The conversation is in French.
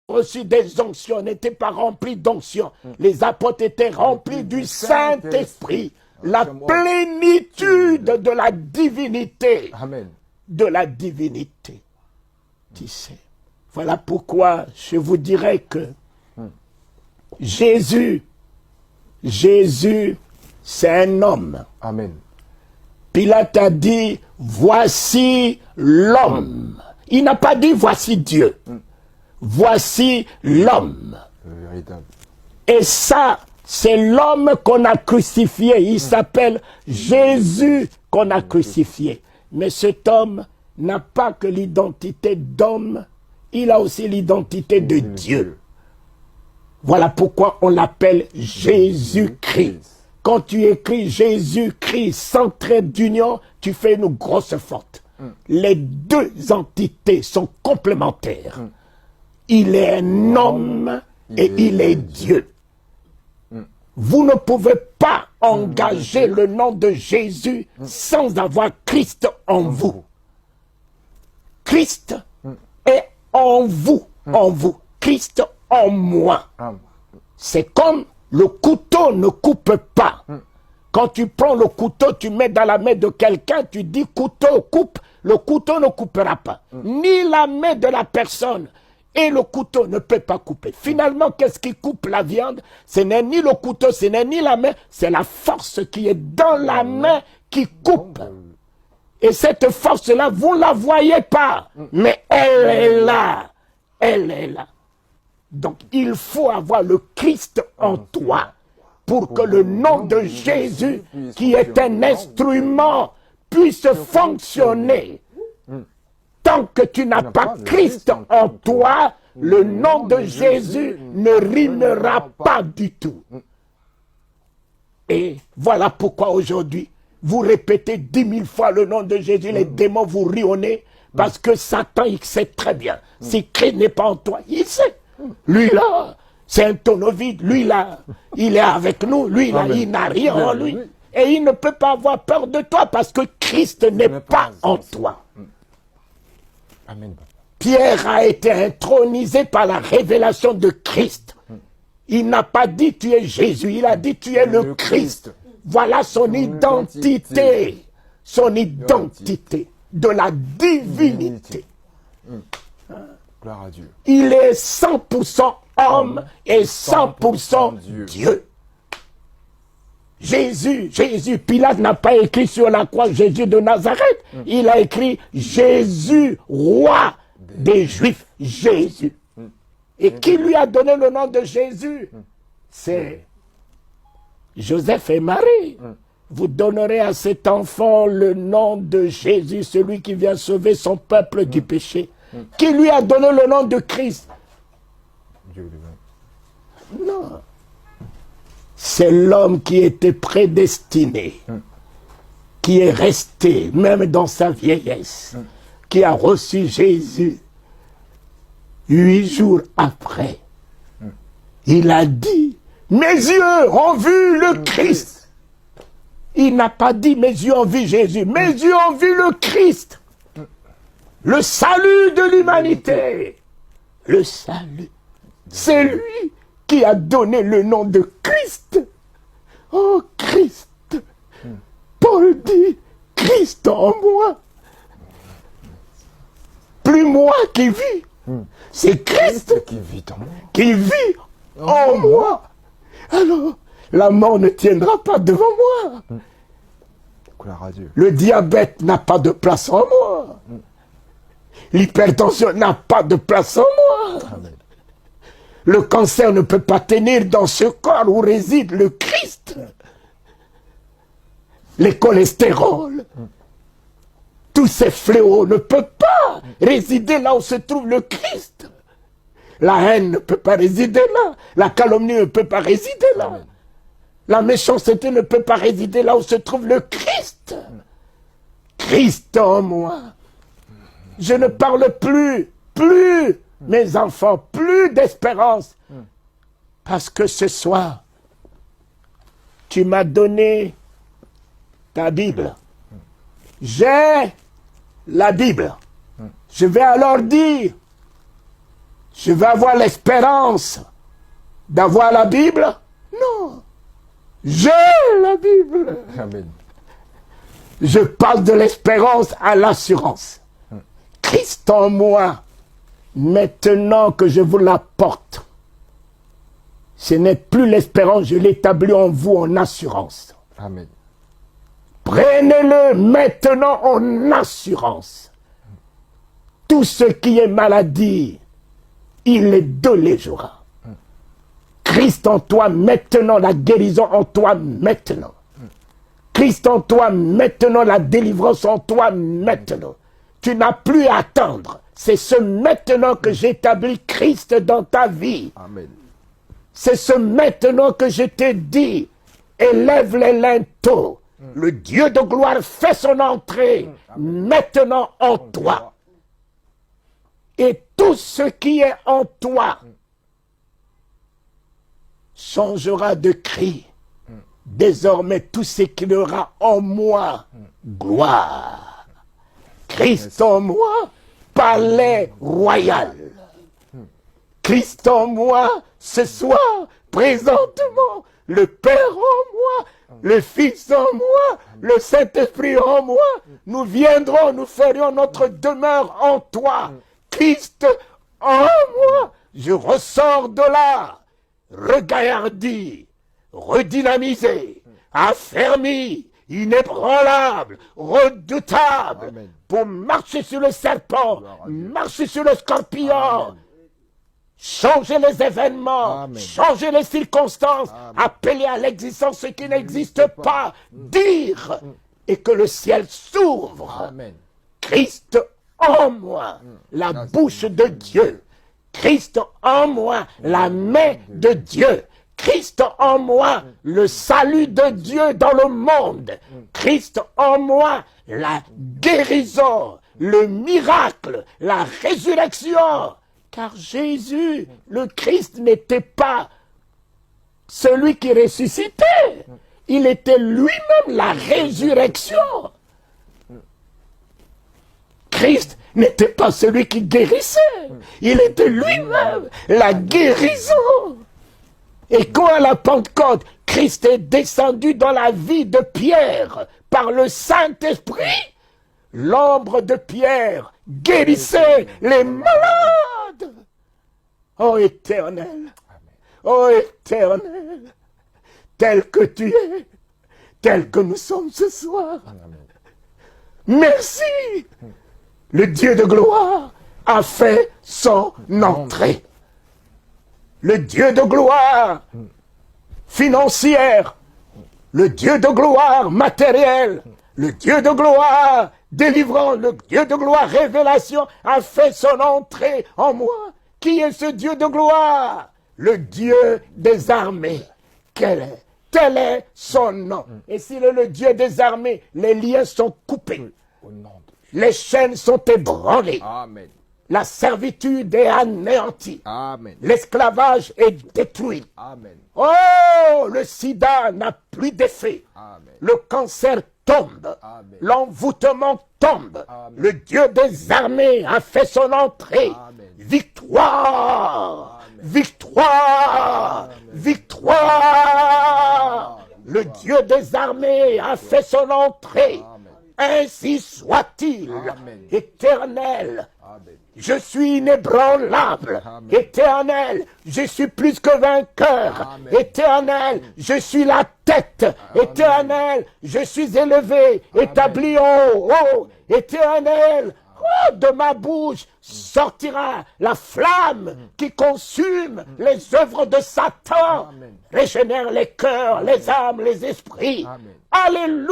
reçu des onctions, n'étaient pas remplis d'onctions. Les apôtres étaient remplis du Saint-Esprit. La plénitude de la divinité. Amen. De la divinité. Tu sais. Voilà pourquoi je vous dirais que Jésus, c'est un homme. Amen. Pilate a dit, voici l'homme. Il n'a pas dit, voici Dieu. Voici l'homme. Le véritable. Et ça, c'est l'homme qu'on a crucifié. Il s'appelle Jésus qu'on a crucifié. Mais cet homme n'a pas que l'identité d'homme, il a aussi l'identité de Dieu. Voilà pourquoi on l'appelle Jésus-Christ. Quand tu écris Jésus-Christ sans trait d'union, tu fais une grosse faute. Les deux entités sont complémentaires. Il est un homme et il est Dieu. Vous ne pouvez pas engager le nom de Jésus sans avoir Christ en vous. Christ est en vous, Christ en moi. C'est comme le couteau ne coupe pas. Quand tu prends le couteau, tu mets dans la main de quelqu'un, tu dis couteau coupe, le couteau ne coupera pas. Ni la main de la personne et le couteau ne peut pas couper. Finalement, qu'est-ce qui coupe la viande? Ce n'est ni le couteau, ce n'est ni la main, c'est la force qui est dans la main qui coupe. Et cette force-là, vous ne la voyez pas, mais elle est là. Elle est là. Donc, il faut avoir le Christ en toi pour que le nom de Jésus, qui est un instrument, puisse fonctionner. Tant que tu n'as pas Christ en toi, le nom de Jésus ne rimera pas du tout. Et voilà pourquoi aujourd'hui, vous répétez 10 000 fois le nom de Jésus, les démons vous rient au nez, parce que Satan, il sait très bien. Si Christ n'est pas en toi, il sait. Lui là, c'est un tonneau vide. Lui là, il est avec nous. Lui là, il n'a rien en lui. Et il ne peut pas avoir peur de toi parce que Christ n'est pas en toi. Amen. Pierre a été intronisé par la révélation de Christ. Il n'a pas dit tu es Jésus, il a dit tu es le Christ. Voilà son identité. Son identité de la divinité. Gloire à Dieu. Il est 100% homme et 100% Dieu. Jésus, Pilate n'a pas écrit sur la croix Jésus de Nazareth. Il a écrit Jésus, roi des Juifs. Jésus. Et qui lui a donné le nom de Jésus? C'est Joseph et Marie. Vous donnerez à cet enfant le nom de Jésus, celui qui vient sauver son peuple du péché. Qui lui a donné le nom de Christ? Dieu lui-même. Non. C'est l'homme qui était prédestiné, qui est resté, même dans sa vieillesse, qui a reçu Jésus. 8 jours après, il a dit, mes yeux ont vu le Christ. Il n'a pas dit, mes yeux ont vu Jésus, mes yeux ont vu le Christ. Le salut de l'humanité. Le salut. C'est lui qui a donné le nom de Christ. Oh Christ. Paul dit, Christ en moi. Plus moi qui vis. C'est Christ qui vit en moi. Qui vit en moi. Alors, la mort ne tiendra pas devant moi. Gloire à Dieu. Le diabète n'a pas de place en moi. L'hypertension n'a pas de place en moi. Amen. Le cancer ne peut pas tenir dans ce corps où réside le Christ. Les cholestérols, tous ces fléaux ne peuvent pas résider là où se trouve le Christ. La haine ne peut pas résider là. La calomnie ne peut pas résider là. Amen. La méchanceté ne peut pas résider là où se trouve le Christ. Christ en moi. Je ne parle plus, mes enfants, plus d'espérance. Parce que ce soir, tu m'as donné ta Bible. J'ai la Bible. Je vais alors dire, Je vais avoir l'espérance d'avoir la Bible? Non. J'ai la Bible. Amen. Je passe de l'espérance à l'assurance. Christ en moi, maintenant que je vous l'apporte, ce n'est plus l'espérance, je l'établis en vous en assurance. Amen. Prenez-le maintenant en assurance. Tout ce qui est maladie, il les déléguera. Christ en toi maintenant, la guérison en toi maintenant. Christ en toi maintenant, la délivrance en toi maintenant. Tu n'as plus à attendre. C'est ce maintenant que j'établis Christ dans ta vie. Amen. C'est ce maintenant que je t'ai dit. Élève les linteaux. Le Dieu de gloire fait son entrée maintenant en toi. Et tout ce qui est en toi changera de cri. Désormais, tout ce qui aura en moi, gloire. Christ en moi, palais royal. Christ en moi, ce soir, présentement, le Père en moi, le Fils en moi, le Saint-Esprit en moi, nous viendrons, nous ferions notre demeure en toi. Christ en moi, je ressors de là, regardé, redynamisé, affermi, inébranlable, redoutable, Amen. pour marcher sur le serpent, marcher sur le scorpion, Amen. changer les événements, Amen. changer les circonstances, appeler à l'existence ce qui n'existe pas, dire et que le ciel s'ouvre. Amen. Christ en moi, la bouche de Dieu. Christ en moi, la main de Dieu. Christ en moi, le salut de Dieu dans le monde. Christ en moi, la guérison, le miracle, la résurrection. Car Jésus, le Christ, n'était pas celui qui ressuscitait. Il était lui-même la résurrection. Christ n'était pas celui qui guérissait. Il était lui-même la guérison. Et quand à la Pentecôte, Christ est descendu dans la vie de Pierre par le Saint-Esprit, l'ombre de Pierre guérissait les malades. Ô Éternel, ô Éternel, tel que tu es, tel que nous sommes ce soir. Merci. Le Dieu de gloire a fait son entrée. Le Dieu de gloire financière, le Dieu de gloire matériel, le Dieu de gloire délivrant, le Dieu de gloire révélation a fait son entrée en moi. Qui est ce Dieu de gloire? Le Dieu des armées. Quel est? Tel est son nom. Et s'il est le Dieu des armées, les liens sont coupés. Au nom Les chaînes sont ébranlées. Amen. La servitude est anéantie. Amen. L'esclavage est détruit. Amen. Oh, le sida n'a plus d'effet. Amen. Le cancer tombe. Amen. L'envoûtement tombe. Amen. Le Dieu des armées a fait son entrée. Amen. Victoire. Amen. Victoire. Amen. Victoire. Le Victoire. Dieu des armées a fait son entrée. Amen. Ainsi soit-il. Amen. Éternel. Amen. Je suis inébranlable. Amen. Éternel, je suis plus que vainqueur. Amen. Éternel, je suis la tête. Éternel, je suis élevé, établi en haut. Éternel, oh, de ma bouche sortira la flamme qui consume les œuvres de Satan. Amen. Régénère les cœurs, les âmes, les esprits. Amen. Alléluia.